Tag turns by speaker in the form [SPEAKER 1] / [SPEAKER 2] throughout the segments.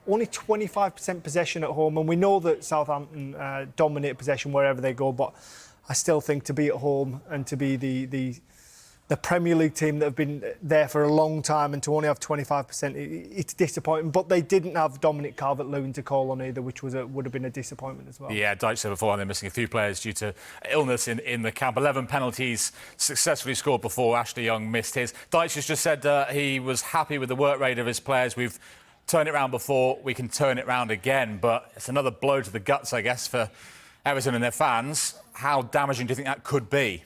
[SPEAKER 1] only 25% possession at home, and we know that Southampton dominate possession wherever they go, but I still think to be at home and to be the Premier League team that have been there for a long time and to only have 25%, it's disappointing. But they didn't have Dominic Calvert-Lewin to call on either, which would have been a disappointment as well.
[SPEAKER 2] Yeah, Dyche said before, and they're missing a few players due to illness in the camp. 11 penalties successfully scored before Ashley Young missed his. Dyche has just said he was happy with the work rate of his players. We've turned it around before, we can turn it round again. But it's another blow to the guts, I guess, for Everton and their fans. How damaging do you think that could be?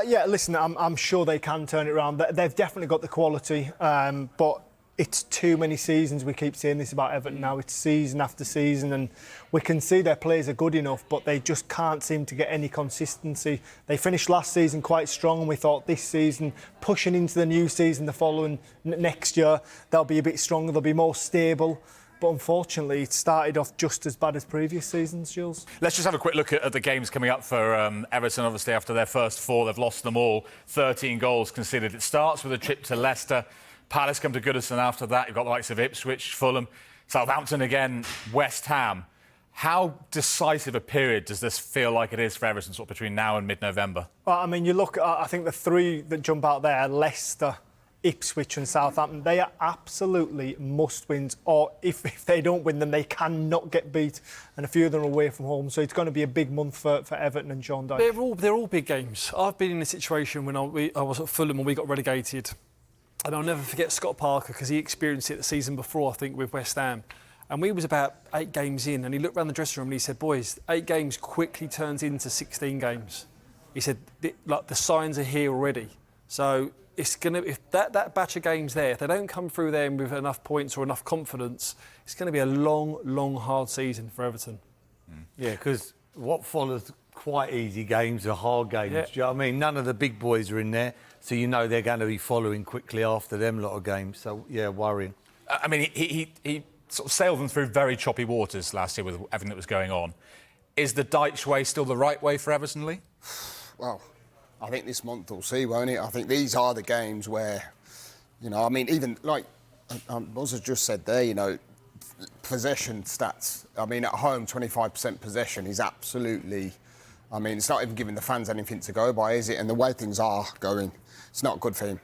[SPEAKER 1] Yeah, listen, I'm sure they can turn it around. They've definitely got the quality, but it's too many seasons. We keep saying this about Everton now. It's season after season, and we can see their players are good enough, but they just can't seem to get any consistency. They finished last season quite strong, and we thought this season, pushing into the new season, the following next year, they'll be a bit stronger, they'll be more stable. But unfortunately, it started off just as bad as previous seasons, Jules.
[SPEAKER 2] Let's just have a quick look at the games coming up for Everton. Obviously, after their first 4, they've lost them all. 13 goals conceded. It starts with a trip to Leicester. Palace come to Goodison after that. You've got the likes of Ipswich, Fulham, Southampton again, West Ham. How decisive a period does this feel like it is for Everton sort of between now and mid-November?
[SPEAKER 1] Well, I mean, you look at, I think the 3 that jump out there, Leicester, Ipswich and Southampton, they are absolutely must-wins, or if they don't win them, they cannot get beat, and a few of them are away from home, so it's going to be a big month for Everton and Sean Dyche.
[SPEAKER 3] They're all big games. I've been in a situation when I was at Fulham when we got relegated, and I'll never forget Scott Parker, because he experienced it the season before, I think, with West Ham, and we was about 8 games in, and he looked around the dressing room and he said, boys, 8 games quickly turns into 16 games. He said, like, the signs are here already. So it's going to, if that batch of games there, if they don't come through there with enough points or enough confidence, it's going to be a long, hard season for Everton.
[SPEAKER 4] Yeah, because what follows quite easy games are hard games.
[SPEAKER 3] Yeah.
[SPEAKER 4] Do you know what I mean? None of the big boys are in there, so you know they're going to be following quickly after them lot of games. So, yeah, worrying.
[SPEAKER 2] I mean, he sort of sailed them through very choppy waters last year with everything that was going on. Is the Dyche way still the right way for Everton, Lee?
[SPEAKER 5] Well, I think this month we'll see, won't it? I think these are the games where, you know, I mean, even like Boz has just said there, you know, possession stats. I mean, at home, 25% possession is absolutely, I mean, it's not even giving the fans anything to go by, is it? And the way things are going, it's not good for him.